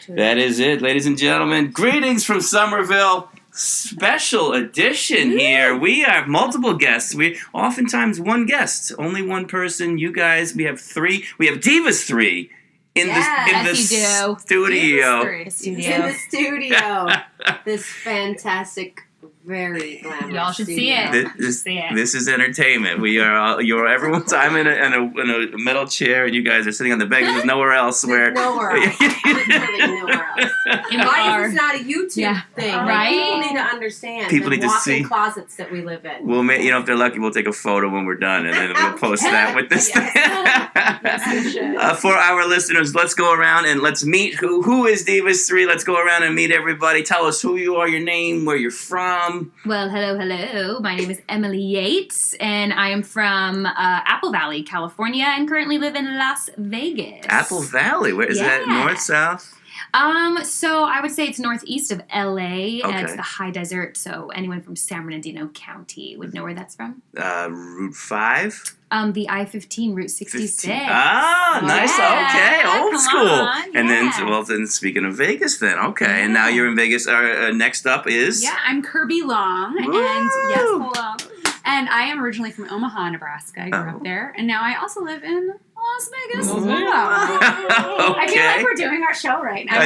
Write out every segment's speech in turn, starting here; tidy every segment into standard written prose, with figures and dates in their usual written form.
That is it, ladies and gentlemen. Greetings from Somerville. Special edition here. We have multiple guests. We oftentimes one guest, only one person. You guys, we have three. We have Divas3 in the studio. In the studio. This fantastic, very glamorous. Y'all should see it. This is entertainment. We are everyone's. I'm in a metal chair, and you guys are sitting on the bed. There's nowhere else nowhere else. Literally nowhere else. Why is this not a YouTube thing? Right? People need to understand. People need to see the closets that we live in. We'll if they're lucky, we'll take a photo when we're done, and then we'll post that with this thing. For our listeners, let's go around and let's meet who is Divas3. Let's go around and meet everybody. Tell us who you are, your name, where you're from. Well, hello. My name is Emily Yates, and I am from Apple Valley, California, and currently live in Las Vegas. Apple Valley? Where is that? North, south? So I would say it's northeast of LA. Okay. It's the high desert, so anyone from San Bernardino County would know where that's from. Route 5? The I-15, Route 66. 15. Ah, nice. Okay, old school. On, and then speaking of Vegas then, okay. Yeah. And now you're in Vegas. Next up is? Yeah, I'm Kirby Long. Woo! And yes, hello. And I am originally from Omaha, Nebraska. I grew up there. And now I also live in Las Vegas as well. I feel like we're doing our show right now.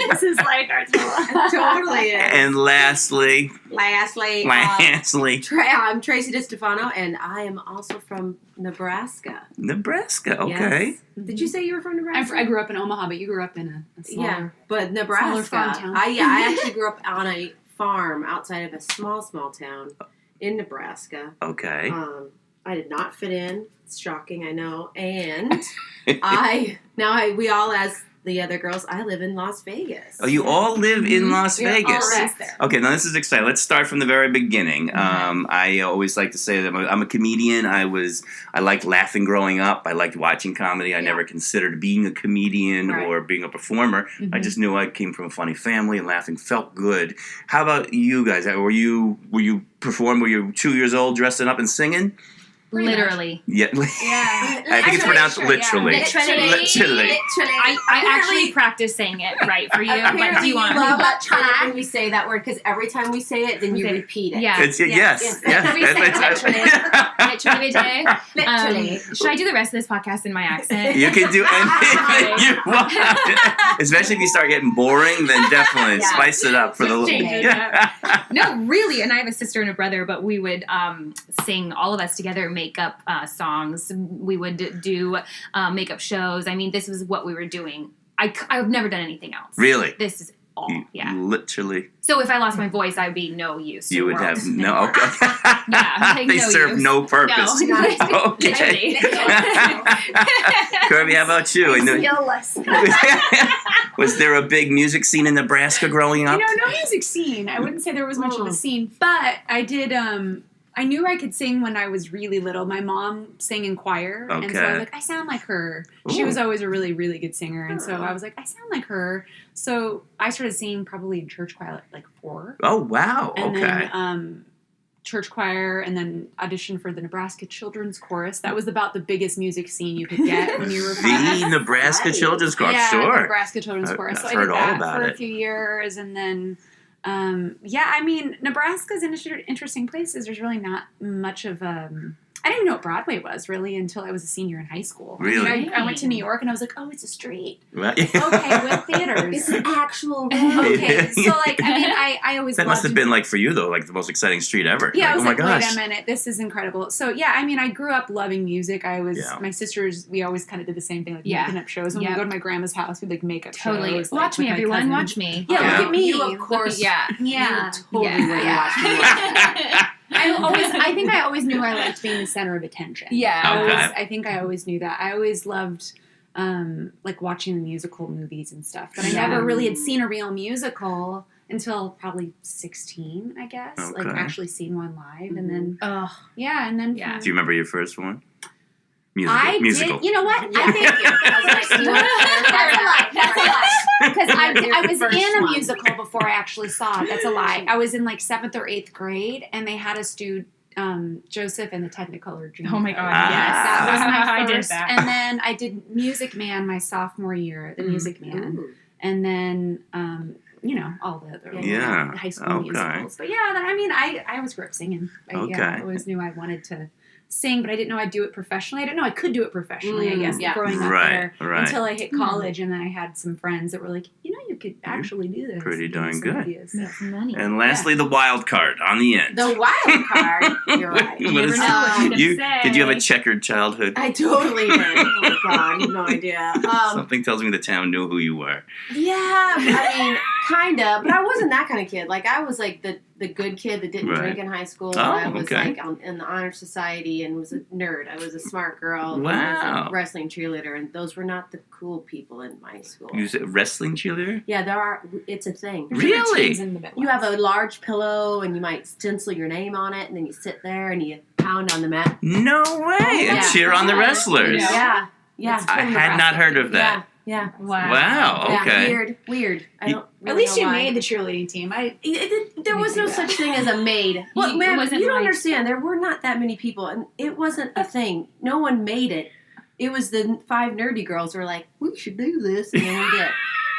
This is like our totally is. And lastly, I'm Tracy DiStefano, and I am also from Nebraska. Nebraska, okay. Yes. Did you say you were from Nebraska? I grew up in Omaha, but you grew up in a smaller, but Nebraska. Farm town. I actually grew up on a farm outside of a small town in Nebraska. Okay. I did not fit in. It's shocking, I know. And we all, as the other girls, I live in Las Vegas. Oh, you all live in Las Vegas? All raised there. Okay, now this is exciting. Let's start from the very beginning. I always like to say that I'm a comedian. I liked laughing growing up. I liked watching comedy. I never considered being a comedian or being a performer. I just knew I came from a funny family and laughing felt good. How about you guys? Were you performing? Were you 2 years old dressing up and singing? Literally. Yeah. I think it's pronounced literally. Literally. I actually practiced saying it right for you. But do you want to when we say that word? Because every time we say it, then you repeat it. Yeah. Yes. Literally. Should I do the rest of this podcast in my accent? You can do anything you want. Especially if you start getting boring, then definitely spice it up for the little. No, really. And I have a sister and a brother, but we would sing all of us together, make up songs. We would do makeup shows. I mean, this was what we were doing. I've never done anything else. Really? This is all. Literally. So if I lost my voice, I would be no use. You would have no. Okay. They serve no purpose. No. Okay. Kirby, how about you? Was there a big music scene in Nebraska growing up? No music scene. I wouldn't say there was much of a scene, but I did. I knew I could sing when I was really little. My mom sang in choir, and so I was like, I sound like her. Ooh. She was always a really, really good singer, and so I was like, I sound like her. So I started singing probably in church choir at like 4. Oh, wow. And okay. Then church choir, and then auditioned for the Nebraska Children's Chorus. That was about the biggest music scene you could get when you were the Nebraska Children's Chorus. Yeah, sure. the Nebraska Children's Chorus. So I did that for a few years, and then I mean, Nebraska's an interesting place. There's really not much of I didn't even know what Broadway was, really, until I was a senior in high school. Really? I mean, I went to New York, and I was like, oh, it's a street. Right. Okay, with theaters. It's an actual road. Okay, so, like, I mean, I always That must have been, like, for you, though, like, the most exciting street ever. Yeah, like, I was oh, my gosh. Wait a minute, this is incredible. So, yeah, I mean, I grew up loving music. My sisters, we always kind of did the same thing, like, making up shows. When we go to my grandma's house, we'd, like, make up shows. Watch me, everyone. Watch me. Yeah, look at me. You, of course. Yeah. Totally watch me. I think I always knew I liked being the center of attention. Yeah. I think I always knew that. I always loved like watching the musical movies and stuff. But I never really had seen a real musical until probably 16, I guess. Okay. Like actually seeing one live, and then Do you remember your first one? Musical. Did. You know what? I think that's a lie. Because I was in a musical before I actually saw it. That's a lie. I was in like 7th or 8th grade, and they had us do Joseph and the Technicolor Dreamcoat. Oh my God, Yes, that was my I did first. that. And then I did Music Man my sophomore year, the Music Man. Ooh. And then, all the other Yeah. high school Okay. musicals. But yeah, I always grew up singing. I always knew I wanted to sing, but I didn't know I'd do it professionally. I didn't know I could do it professionally, I guess, Yeah. growing up Right, there. right. Until I hit college, and then I had some friends that were like, you could actually do this. Pretty Give me darn some good. ideas. Make some money. And lastly, the wild card on the end. The wild card. You're right. You What never is- know what you're gonna you say. did you have a checkered childhood? I totally did. Oh my god, you have no idea. Something tells me the town knew who you were. Yeah, I mean, kinda, but I wasn't that kind of kid. Like I was like the good kid that didn't Right. drink in high school. Oh, I was okay. like in the honor society and was a nerd. I was a smart girl. who was Wow. a wrestling cheerleader, and those were not the cool people in my school. You said wrestling cheerleader? Yeah, there are. It's a thing. Really? Teens in the Midwest. You have a large pillow, and you might stencil your name on it, and then you sit there and you pound on the mat. No way! And yeah. cheer on the wrestlers. Yeah, yeah, I had not heard of that. yeah. Wow. Wow. Yeah, Okay. weird. I You- don't. At really least know you why. made the cheerleading team. There was no such thing as a maid. Well, It man, wasn't you don't like- understand. There were not that many people, and it wasn't a thing. No one made it. It was the 5 nerdy girls who were like, "We should do this," and then we did.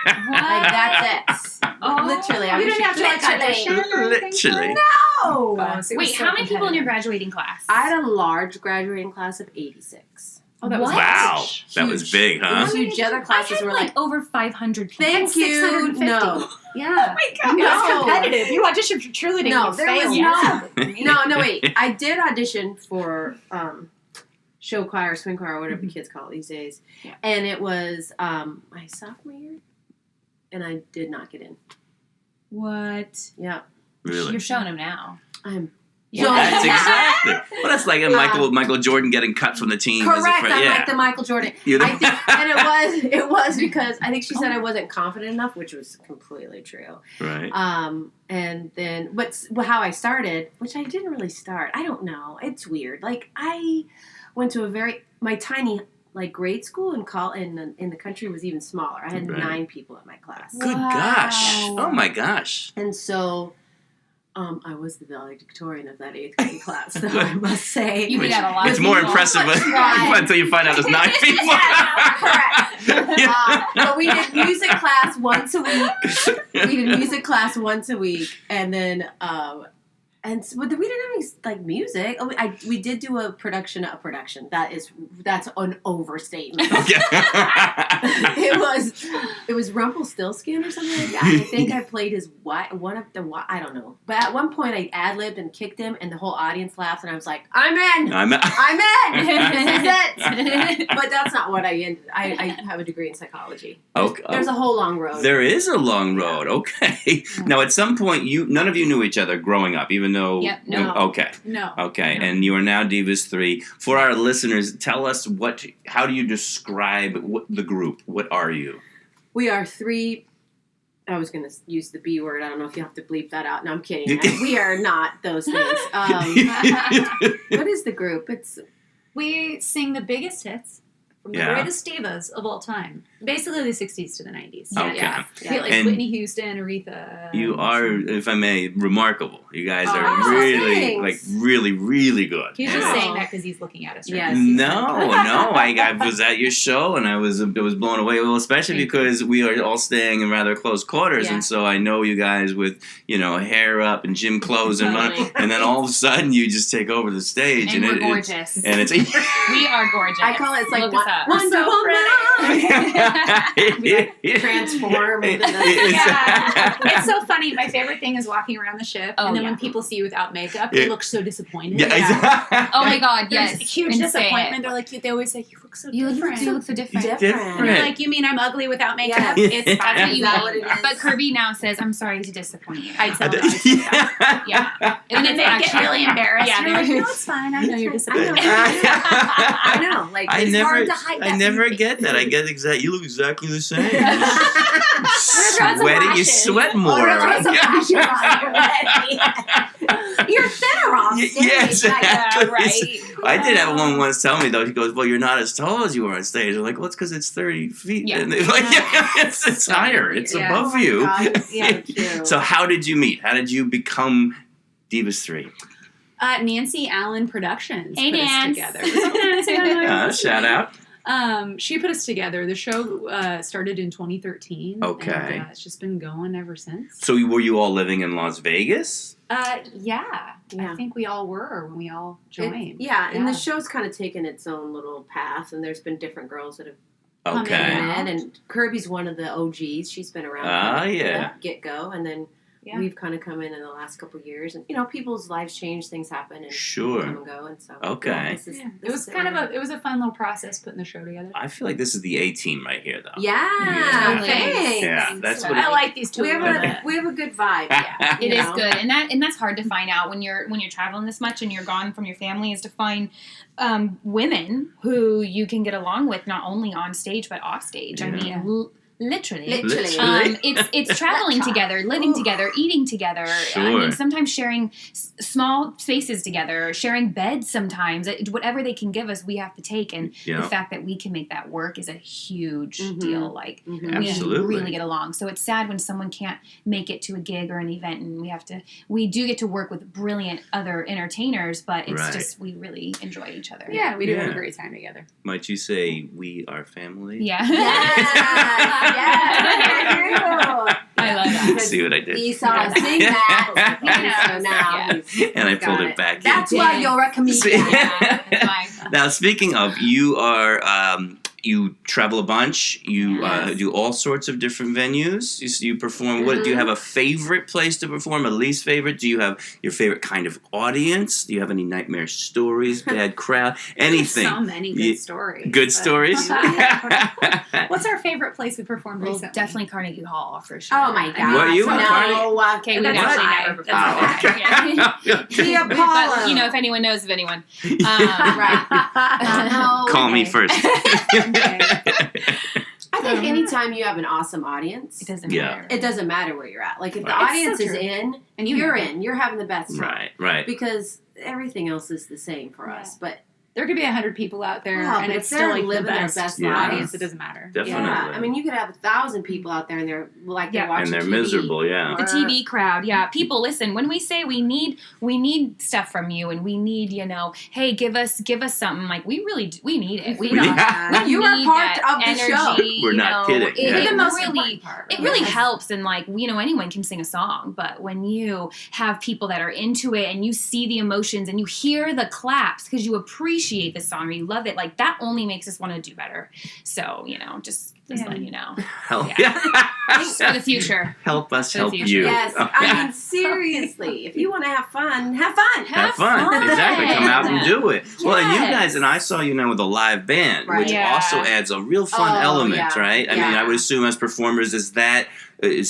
Like that's it. Oh. Literally, I You mean, didn't have to like audition or anything. Literally. No. So it was Wait, so how many people in your competitive. graduating class? I had a large graduating class of 86. Oh, that was What? Wow. Huge. That was big, It huh? was huge. The other I classes had were like like, over 500 people. "Thank you." 650. No, Yeah. my It was competitive. You auditioned for cheerleading. No, and you there was failed. no. Wait. I did audition for show choir, swing choir, whatever the kids call it these days, Yeah. and it was my sophomore year, and I did not get in. What? Yeah, Really? You're showing them now. I'm. Yeah. That's exactly. Well, that's like a Michael Jordan getting cut from the team. as a Correct. friend. I'm Yeah. like the Michael Jordan. You know? I think, and it was because I think she said I wasn't confident enough, which was completely true. Right. And then, but how I started, which I didn't really start. I don't know. It's weird. Like I went to my tiny like grade school in the country was even smaller. I had Right. 9 people in my class, Good Wow. gosh. Oh my gosh. and so. I was the valedictorian of that 8th grade class, though, I must say. You got a lot It's of more people. impressive until you find out there's 9 people. Yes, correct. But we did music class once a week. And then, but we didn't have any like music. We did do a production. That's an overstatement. It was Rumpelstiltskin or something like that. I think I played his wife, I don't know. But at one point I ad-libbed and kicked him, and the whole audience laughed, and I was like, I'm in! I'm in! This is it! But that's not what I ended. I have a degree in psychology. Okay. There's a whole long road. There is a long road. Okay. Now, at some point, none of you knew each other growing up, even though. Yep, no. Okay. No. Okay. No. And you are now Divas 3. For our listeners, tell us how do you describe the group? What are you? We are 3. I was going to use the B word. I don't know if you have to bleep that out. No, I'm kidding. We are not those things. What is the group? We sing the biggest hits from the Yeah. greatest divas of all time. Basically the 60s to the 90s. Okay. Yeah. Like And Whitney Houston, Aretha. You are, if I may, remarkable. You guys are Oh, really, thanks. really good. He's just Oh. saying that because he's looking at us right Yes. No. I was at your show and I was blown away. Well, especially Thank because we are all staying in rather close quarters, Yeah. and so I know you guys with hair up and gym clothes, Totally. and then all of a sudden you just take over the stage, And we're it's gorgeous. and it's We are gorgeous. I call it, it's like Look us up. Wonder so Woman. Transform into the Yeah. It's so funny. My favorite thing is walking around the ship, Oh, and then yeah. when people see you without makeup, Yeah. they look so disappointed. Yeah, exactly. Oh my God, There's yes. huge And say disappointment. it. They're like, they always say, you look so You different. look so different. different. And you're like, you mean I'm ugly without makeup? Yeah. It's That's fine. what Is you that mean. what it is? But Kirby now says, I'm sorry to disappoint you. I tell them. I say that. Yeah. And then they get really embarrassed. Yeah, You're like, they're- no, it's fine. I know you're I disappointed. I know. Like, I it's never, hard to hide I that never from get that. I get you look exactly the same. Lots of Sweaty, you lashes. sweat more. Or lots of lashes on You're thinner off stage. Yeah, exactly. right. I did have one once tell me though. He goes, "Well, you're not as tall as you were on stage." I'm like, "Well, it's because it's 30 feet." Yeah. And they're like, "Yeah, it's So higher. weird. It's Yeah. above Oh my you." God, it's so cute. So how did you meet? How did you become Divas 3? Nancy Allen Productions Hey, put us Nance. together. What's up, Nancy? Shout out. She put us together. The show started in 2013. Okay. And, it's just been going ever since. So were you all living in Las Vegas? Yeah. Yeah. I think we all were when we all joined. And the show's kind of taken its own little path, and there's been different girls that have come Okay. in, and Kirby's one of the OGs. She's been around from the get-go, and then we've kind of come in the last couple of years, and people's lives change, things happen, and Sure. come and go, and so Okay. It was it was a fun little process putting the show together. I feel like this is the A team right here, though. Yeah, Totally. thanks. Yeah, that's what I like these two. We have a good vibe. Yeah, It is good, and that's hard to find out when you're traveling this much and you're gone from your family. Is to find women who you can get along with, not only on stage but off stage. Yeah. I mean, literally. Literally. It's traveling together, living together, eating together. Sure. I mean, sometimes sharing small spaces together, sharing beds. Sometimes whatever they can give us, we have to take. And the fact that we can make that work is a huge deal. Like Absolutely. we really get along. So it's sad when someone can't make it to a gig or an event, and we do get to work with brilliant other entertainers, but it's just we really enjoy each other. Yeah, we do have a great time together. Might you say we are family? Yeah. Yes. I love that. See what I did? Esau sing that. So now And I pulled it back in. That's why you're a comedian. That's why. Now, speaking of, you are you travel a bunch. You do all sorts of different venues. You perform. What do you have a favorite place to perform? A least favorite? Do you have your favorite kind of audience? Do you have any nightmare stories? Bad crowd? Anything? So many good stories. Good stories. What's our favorite place we performed Well, recently? definitely Carnegie Hall for sure. Oh my God! Were you on no. Okay, we That's actually high. never That's performed. high. The Apollo. But, if anyone knows of anyone. Right. Call me first. I think anytime you have an awesome audience, It doesn't Yeah. matter. it doesn't matter where you're at. Like if the Right. audience It's is so true. in, And you're in. You're having the best time. Right. Because everything else is the same for us. But There could be 100 people out there, Yeah, and but it's if still they're like the living their best, best audience. lives, It doesn't matter. Definitely. yeah, I mean, you could have 1,000 people out there, and they're like they're watching And they're TV. miserable. Yeah. The TV crowd, people, listen. When we say we need stuff from you, and we need, hey, give us something. Like we really we need it. We Yeah. You are need part that of the energy, show. We're not kidding. It, Yeah. it The most really, important part, it really. really Yes. helps, and anyone can sing a song, but when you have people that are into it, and you see the emotions, and you hear the claps because you appreciate the song or you love it, like that only makes us want to do better. So just letting you know. Help. Just for the future. Help us For the help future. you. Yes, I mean seriously. If you want to have fun, have fun. Have fun. Exactly. Come out and do it. Well, and you Yes. guys, and I saw you now with a live band, Right. which Yeah. also adds a real fun Oh, element, yeah. right? I mean, Yeah. I would assume as performers, is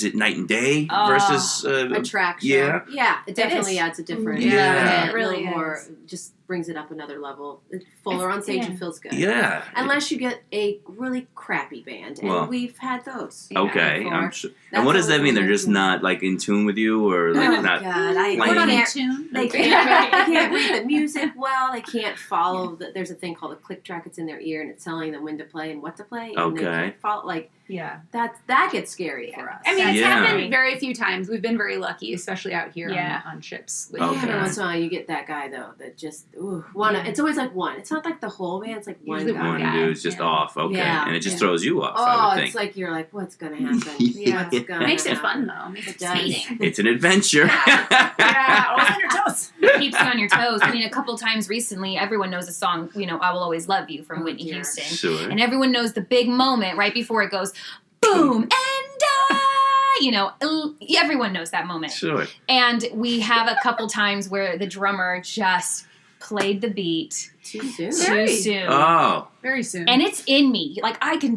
it night and day Oh. versus Attraction. Yeah. Yeah, it definitely is. adds a different. Yeah. It really more. is. Just brings it up another level. It's fuller on stage. It feels good. Yeah. Unless you get a really crappy band, and Well, we've had those. Okay. before. I'm sure. That's And what does always that mean? They're really just cool. not like in tune with you, or like Oh not. God, I Like- We're not in can't. tune. They can't read the music well. They can't follow. There's a thing called a click track. It's in their ear, and it's telling them when to play and what to play. And they Okay. can't follow. Like Yeah. that gets scary for us. I mean, it's Yeah. happened very few times. We've been very lucky, especially out here on ships. With Okay. Every once in a while, you get that guy though that just one. Yeah. It's always like one. It's not like the whole band. It's like one Usually guy. One guy. dude's just Yeah. off. Okay. Yeah. And it just Yeah. throws you off, I Oh, would think. it's like you're like, what's gonna happen? Yeah. What's gonna It makes it happen? fun though. It makes it It does. exciting. It's an adventure. Yeah, always on your toes. It keeps you on your toes. I mean, a couple times recently, everyone knows the song, I Will Always Love You from Oh, Whitney dear. Houston. Sure. And everyone knows the big moment right before it goes, boom, and everyone knows that moment. Sure. And we have a couple times where the drummer just played the beat Too soon. too Very. soon. Oh. Very soon. And it's in me. Like I can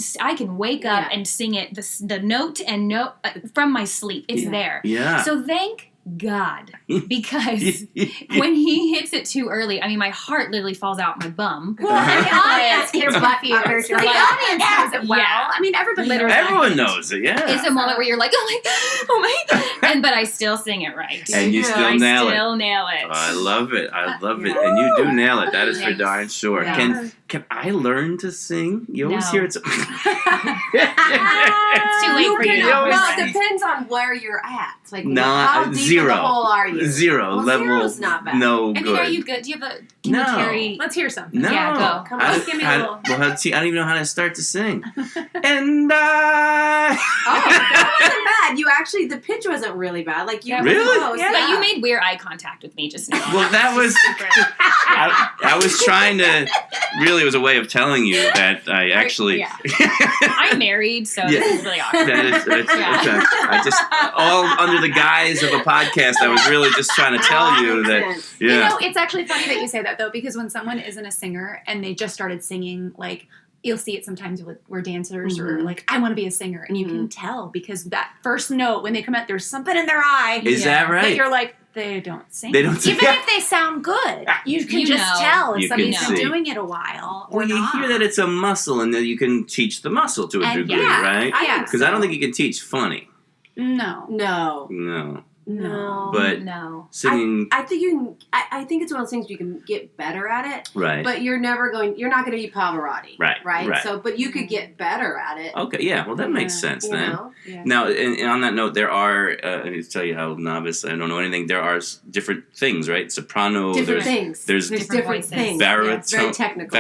wake up Yeah. and sing it the note and note from my sleep. It's Yeah. there. Yeah. So thank God, because when he hits it too early, I mean, my heart literally falls out my bum. well, and the audience Your gets butt confused. puckers. The audience knows it well. Yeah. I mean, everybody knows Everyone knows it, yeah. It's a moment where you're like, oh my, but I still sing it right. And you Yeah, still I nail it. still nail it. Oh, I love it. I love it. Yeah. And you do nail it. That is for Thanks. darn sure. Yeah. Can I learn to sing? You always No. hear it's It's too late You for you. Well, it depends on where you're at. Like, No, how deep zero. in the hole are you? Zero. Well, level. zero's not bad. No I mean, good. are you good? Do you have a? Can No. you carry? Let's hear something. No. Yeah, go. Come on, give me a little. Well, see, I don't even know how to start to sing. And I. Oh, that wasn't bad. You actually, the pitch wasn't really bad. Like, you were Really? close. Yeah. But you made weird eye contact with me just now. Well, that was. I was trying to. Really, it was a way of telling you that I actually. Yeah. I'm married, so Yeah. this is really awkward. Okay. I just all under the guise of a podcast. I was really just trying to tell you that. Sense. Yeah. You know, it's actually funny that you say that though, because when someone isn't a singer and they just started singing, like you'll see it sometimes with we're dancers or like I want to be a singer, and you can tell because that first note when they come out, there's something in their eye. Is that right? That you're like, they don't sing. They don't sing. Even if they sound good, you can You just know. tell if You somebody's can been see. doing it a while or Well, you not. hear that it's a muscle, and that you can teach the muscle to a And degree, yeah, right? yeah. Because I don't think you can teach funny. No. No. No, No. but No. singing, I think you can. I think it's one of those things you can get better at it, right? but you're not going to be Pavarotti, Right, Right. right. So, but you could get better at it. Okay, yeah. Well, that makes sense You then. know. Yeah. Now, and on that note, there are. I need to tell you how novice I don't know anything. There are different things, right? Soprano. Different there's things. there's different different voices. things. baritone. It's very technical.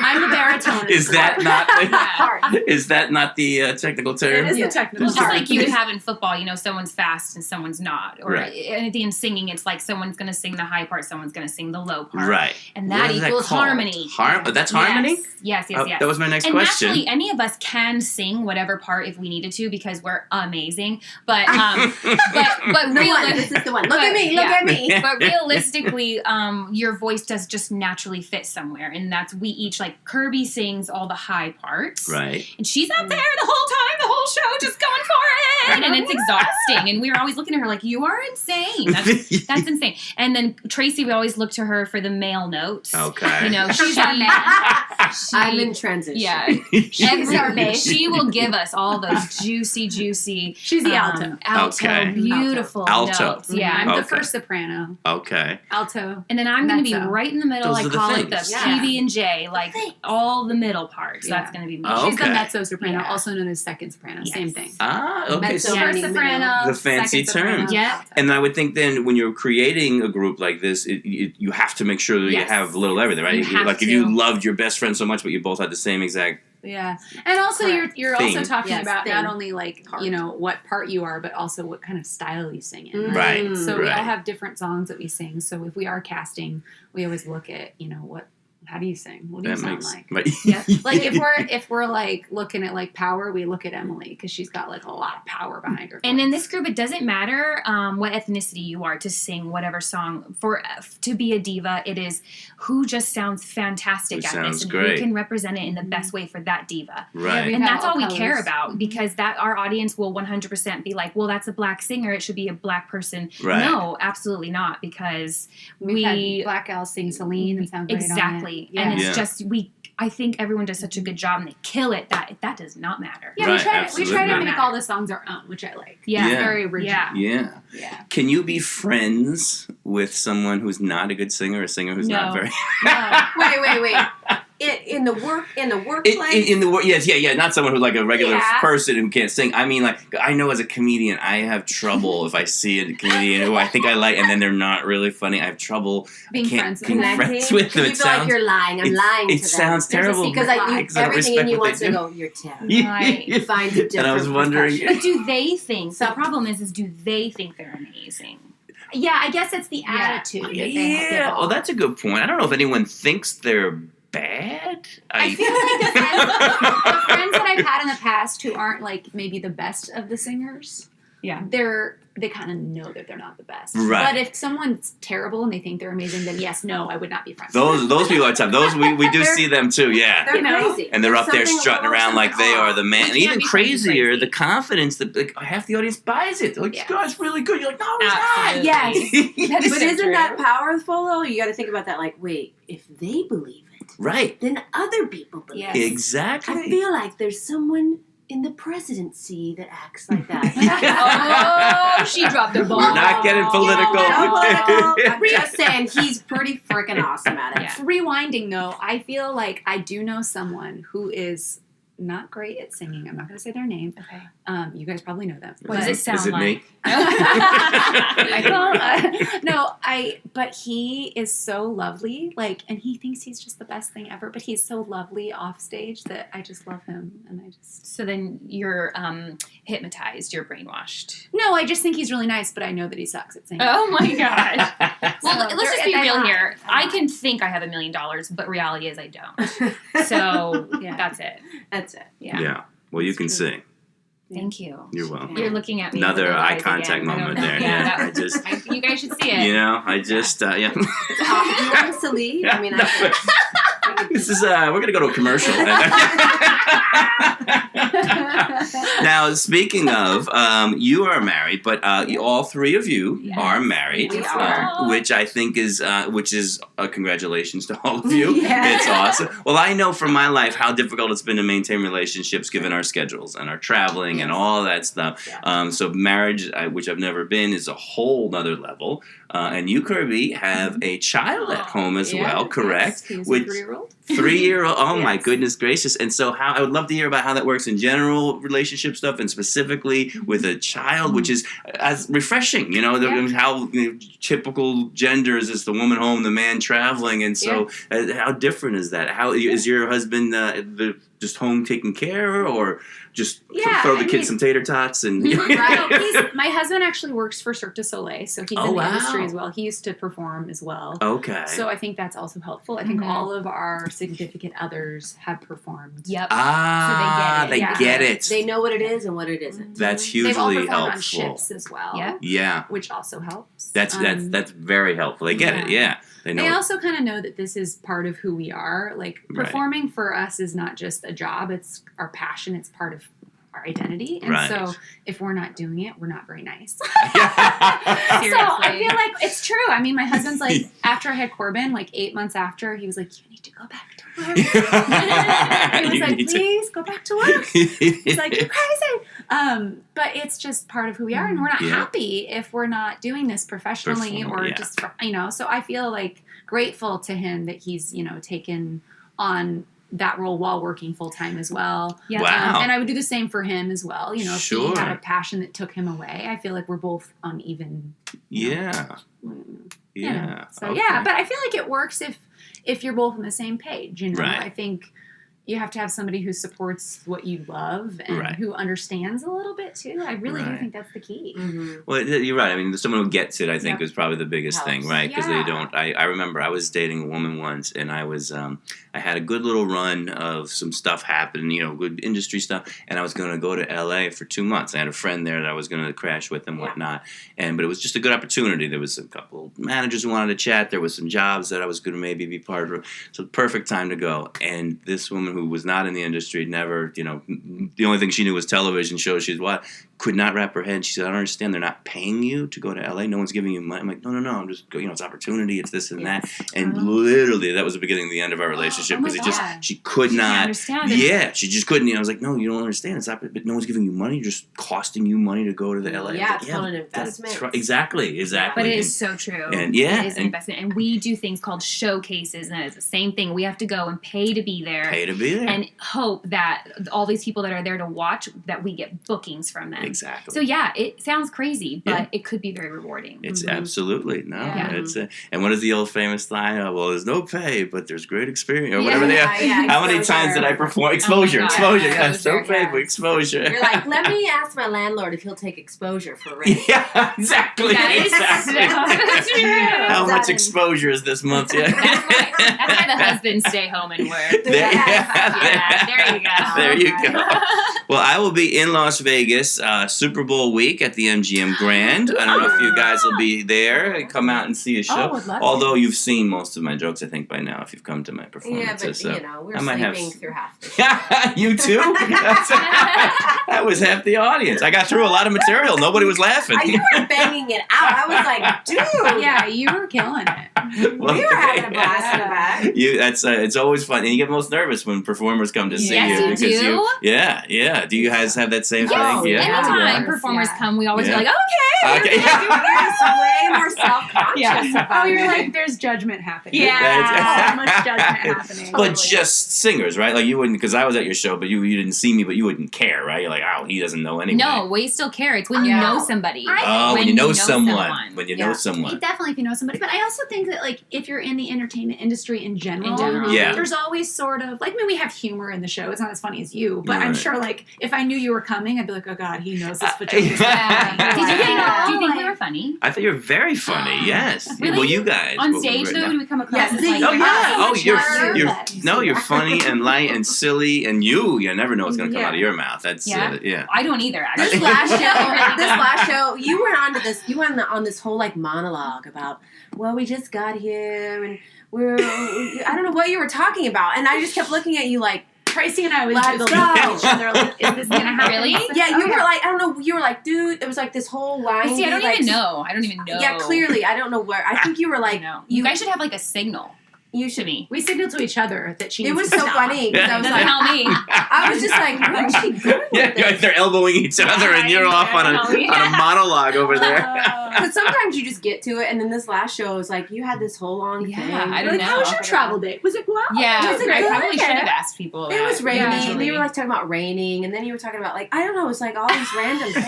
I'm the baritone. Is that not? Hard. Is that not the technical term? It is Yeah. the technical Well, just part. like you would have in football, someone's fast and someone's not. Or Right. in singing, it's like someone's going to sing the high part, someone's going to sing the low part. Right. And What that is equals called? harmony. That's harmony? Yes, yes, Oh, yes. that was my next and question. naturally, any of us can sing whatever part if we needed to because we're amazing. But but The one. This is the one. Look at me. Look at me. But realistically, your voice does just naturally fit somewhere, and that's we each like Kirby sings all the high parts, Right. and she's up there the whole time, the whole show, just going for it, and it's exhausting. And we were always looking at her like, "You are insane. That's insane." And then Tracy, we always look to her for the male notes. Okay. She's our man. I'm in transition. Yeah. our babe. She will give us all those juicy. She's the alto. Okay. Beautiful Alto. notes. Yeah. I'm the Okay. first soprano. Okay. Alto. And then I'm going to be Mezzo. right in the middle. Those I are the call it the things. Yeah. PB and J, like all the middle parts. Yeah. That's going to be me. Oh. She's the Okay. mezzo soprano, Yeah. also known as second soprano. Yes. Same thing. Ah, okay. Mezzo. So, Yeah. First soprano. The fancy second soprano, term. Yeah. alto. and I would think then when you're creating a group like this, you have to make sure that Yes. you have a little everything, right? You have Like if to. you loved your best friend so much, but you both had the same exact. Yeah, and also Correct. you're Thing. also talking Yes, about thing. not only like Part. what part you are, but also what kind of style you sing in. Right. So we all Right. have different songs that we sing. So if we are casting, we always look at how do you sing? What do you That sound makes. like? Right. Yeah, like if we're like looking at like power, we look at Emily because she's got like a lot of power behind her. And in voice. this group, it doesn't matter what ethnicity you are to sing whatever song. To be a diva, it is who just sounds fantastic Who at sounds this and great. who can represent it in the best way for that diva. Right. we And have that's all we colors. care about Mhm. because that our audience will 100% be like, well, that's a black singer. It should be a black person. Right. No, absolutely not because We've had Black Al sing Celine and sound great exactly. on it. And it's Yeah. just I think everyone does such a good job and they kill it. That does not matter. Yeah, Right, we try to absolutely. make all the songs our own, which I like. Yeah. Yeah. Very original. Yeah. Yeah. Yeah. Can you be friends with someone who's not a good singer, or a singer who's not No. very? Wait. In the workplace. In the work, yes, yeah, not someone who's like a regular Yeah. person who can't sing. I mean, like I know as a comedian, I have trouble if I see a comedian who I think I like, and then they're not really funny. I have trouble Being can't friends with being them. friends with them. You It feel like sounds you're lying. I'm lying it to them. sounds There's a terrible secret Because lie. Because I don't everything in respect you what wants they to do. go, you're terrible. Right. Find a different And I was wondering. profession. But do they think? The problem is do they think they're amazing? Yeah, I guess it's the Yeah. attitude. that they give Yeah, off. well, that's a good point. I don't know if anyone thinks they're bad. I feel like the friends that I've had in the past who aren't like maybe the best of the singers, Yeah. they kind of know that they're not the best. Right. But if someone's terrible and they think they're amazing, then yes, no, I would not be friends. Those people are tough. Those we do see them too. Yeah. They're You know? crazy. And they're There's up there something strutting wrong, around like something they are off. the man. You And can't even be friends with crazier, crazy. the confidence that like, half the audience buys it. They're like, Yeah. this guy's really good. You're like, no, he's Absolutely. Yes. not. But so isn't true. that powerful though? You got to think about that. Like, wait, if they believe it, Right. then other people believe Yes. it. Exactly. I feel like there's someone in the presidency that acts like that. Oh, she dropped a bomb. We're not getting political. No, political. I'm just saying he's pretty freaking awesome at it. Yeah. Rewinding though, I feel like I do know someone who is not great at singing. I'm not going to say their name. Okay. You guys probably know them. What does it sound Is it like? me? But he is so lovely, and he thinks he's just the best thing ever, but he's so lovely off stage that I just love him, and I just... So then you're hypnotized, you're brainwashed. No, I just think he's really nice, but I know that he sucks at singing. Oh my gosh. Well, let's just be real here. I I can think I have $1 million, but reality is I don't. So Yeah. that's it. That's it. Yeah. Yeah. Well, you can sing. Thank you. You're welcome. You're looking at me. Another with those eye eyes contact again. I don't moment know. there. Yeah, Yeah. that was, you guys should see it. You know, I just, yeah. Do you want us to leave? I mean, I could. This is, we're going to go to a commercial. Now, speaking of, you are married, but all three of you Yes. are married, We are. which I think is, congratulations to all of you. Yeah. It's awesome. Well, I know from my life how difficult it's been to maintain relationships given our schedules and our traveling and all that stuff. Yeah. So marriage, which I've never been, is a whole nother level. And you, Kirby, have a child at home as well, correct? He's Which- a 3-year-old. 3-year-old. Oh my Yes. goodness gracious! And so, I would love to hear about how that works in general relationship stuff, and specifically with a child, which is as refreshing. You know, how typical genders is the woman home, the man traveling, and so how different is that? How is your husband just home taking care, or just throw the kids some tater tots and? Right. My husband actually works for Cirque du Soleil, so he's in the wow. industry as well. He used to perform as well. Okay. So I think that's also helpful. I think all of our significant others have performed. Yep. Ah, So they get it. they get it. They know what it is and what it isn't. That's They've all hugely performed on helpful. ships as well. Yeah. Yeah, Which also helps. that's very helpful. They get it. Yeah, they know. They also kind of know that this is part of who we are. Like, Right. performing for us is not just a job, it's our passion, it's part of our identity. And Right. so if we're not doing it, we're not very nice. Seriously. So I feel like it's true. I mean, my husband's like, after I had Corbin, like 8 months after, he was like, you need to go back to work. He was You like, need to- please go back to work. He's like, you're crazy. But it's just part of who we are, and we're not Yeah. happy if we're not doing this professionally or just, so I feel like grateful to him that he's, taken on that role while working full time as well. Yeah. Wow. And I would do the same for him as well. If Sure. he had a passion that took him away, I feel like we're both on even. Yeah. Yeah. So Okay. yeah, but I feel like it works if you're both on the same page. Right. I think you have to have somebody who supports what you love and Right. who understands a little bit too. I really do Right. think that's the key. Mm-hmm. Well, you're right. I mean, someone who gets it, I think, is probably the biggest Helps. thing, right? Because Yeah. they don't. I remember I was dating a woman once, and I was I had a good little run of some stuff happening, good industry stuff, and I was going to go to L.A. for 2 months. I had a friend there that I was going to crash with and whatnot, but it was just a good opportunity. There was a couple managers who wanted to chat. There was some jobs that I was going to maybe be part of. So perfect time to go. And this woman who was not in the industry, never, the only thing she knew was television shows. She's could not wrap her head. She said, I don't understand. They're not paying you to go to LA. No one's giving you money. I'm like, no. I'm just, it's opportunity. It's this and that. And literally, that was the beginning and the end of our relationship because she could not understand it. Yeah, she just couldn't. I was like, no, you don't understand. It's not, but no one's giving you money. Just costing you money to go to the LA. Yeah, it's called an investment. That's right. Exactly. But it is so true. And it is an investment. And we do things called showcases, and it's the same thing. We have to go and pay to be there. And hope that all these people that are there to watch, that we get bookings from them. Exactly. So yeah, it sounds crazy, but it could be very rewarding. It's absolutely It's Yeah. and what is the old famous line? Well, there's no pay, but there's great experience, or whatever they are. Yeah, How many times did I perform exposure? God. Exposure, Yeah, yes, no pay, but exposure. You're like, let me ask my landlord if he'll take exposure for rent. Yeah, exactly. That is so true. How much exposure is this month? Yeah. That's why the husbands stay home and work. There There you go. There you go. Well, I will be in Las Vegas Super Bowl week at the MGM Grand. I don't know if you guys will be there. Come out and see a show. would love Although you've seen most of my jokes, I think, by now, if you've come to my Yeah, performances. but So we're I might sleeping through half the show. You too? That was half the audience. I got through a lot of material. Nobody was laughing. You were banging it out. I was like, dude. Yeah, you were killing it. Well, we were having a blast in the back. It's always fun, and you get most nervous when performers come to see you Yes, you do. Yeah. Do you guys have that same Yes, thing? Yeah. anytime performers come, we always are like, Okay. You're just way more self-conscious Yeah. about you're it. like, there's judgment happening. Yeah. So much judgment happening. But just singers, right? Like you wouldn't, because I was at your show, but you didn't see me, but you wouldn't care, right? You're like, oh, he doesn't know anyway. no, we still care. It's when you know somebody. When you know someone. When you know someone. Definitely if you know somebody. But I also think that, like, if you're in the entertainment industry in general, Yeah. there's always sort of, like, I mean, we have humor in the show. It's not as funny as you. But I'm Right. sure, like, if I knew you were coming, I'd be like, oh, God, he knows this. But do you think we were funny? I thought you were very funny. Yes. Really? Well, you guys. On stage, though, do we come across as like... Oh, yeah. Oh, Sure. you're funny and light and silly, and you never know what's going to come Yeah. out of your mouth. That's, yeah. I don't either, actually. This last show, you went on this whole like monologue about, well, we just got here and I don't know what you were talking about, and I just kept looking at you like, Tracy and I was Let's just go. looking at each other like, is this gonna happen? Really? yeah, you were like, I don't know, you were like, dude, it was like this whole line. See, I don't even know. Yeah, clearly, I don't know where. I think you were like, You guys should have like a signal you to should. me. We signaled to each other that she It needs was to so stop. funny because I was Doesn't like, help me. I was just like, where's she going with Yeah, this? they're elbowing each other, and you're off on a monologue over there. Because sometimes you just get to it, and then this last show was like, you had this whole long Yeah, thing. I Like, don't how was know. your travel day? Was it well? Yeah, Was it I good? probably should have asked people. It was raining. individually. They were like talking about raining, and then you were talking about like, I don't know, it was like all these random things.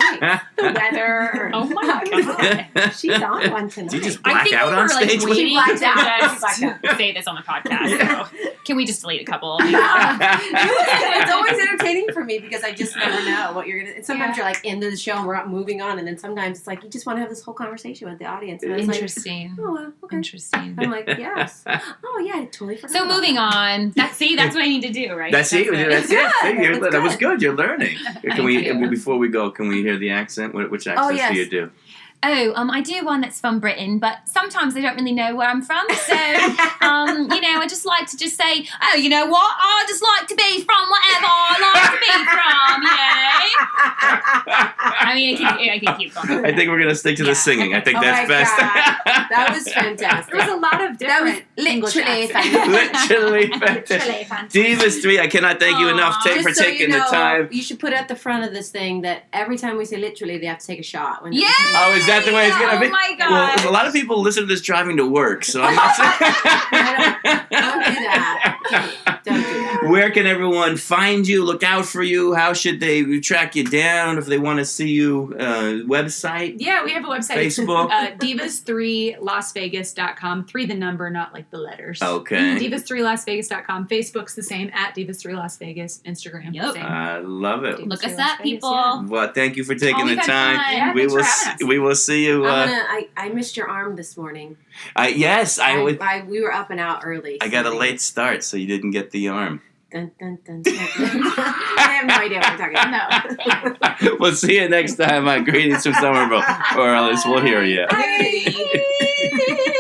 The weather. Oh my God. She's on one tonight. Did you just I black think out we on were like stage? waiting blacked to out. just She blacked say this on the podcast. Yeah. So can we just delete a couple? It's always entertaining for me because I just never know what you're gonna. And sometimes you're like into the show and we're moving on, and then sometimes it's like you just want to have this whole conversation with the audience. And I was Interesting. like, oh, well, okay. Interesting. I'm like, yes. Oh yeah, I totally forgot. So about moving that. on. That's what I need to do, right? That's it. That's it. good. See, It's that was good. good. You're learning. Can we? Before we go, can we hear the accent? Which accents yes. do you do? Oh, I do one that's from Britain, but sometimes they don't really know where I'm from. So, I just like to just say, oh, you know what? I just like to be from whatever I like to be from, I mean, I can keep going. I think we're gonna stick to the singing. I think that's my best. God. That was fantastic. There was a lot of That was different English literally accents. Literally fantastic. Divas3, I cannot thank you enough Aw. for Just so taking you know, the time. You should put at the front of this thing that every time we say literally, they have to take a shot. When Yeah. Oh, is that the way it's gonna be? Oh my God. Well, a lot of people listen to this driving to work, so I'm not saying. Don't do that. Don't do that. Where can everyone find you? Look out for you. How should they track you down if they want to see you? Website? Yeah, we have a website. Facebook? divas3lasvegas.com. 3 the number, not like the letters. Okay. Divas3lasvegas.com. Facebook's the same, at Divas3lasvegas. Instagram, the same. I love it. Look us Las up, Vegas, people. yeah. Well, thank you for taking Oh, the we've had time. fun. Yeah, we thanks will. for having us. We will see you. I missed your arm this morning. Yes, We were up and out early. I got a late start, so you didn't get the arm. Dun, dun, dun, dun, dun. I have no idea what we're talking about. No. We'll see you next time on Greetings from Somerville, or else we'll hear you. Bye.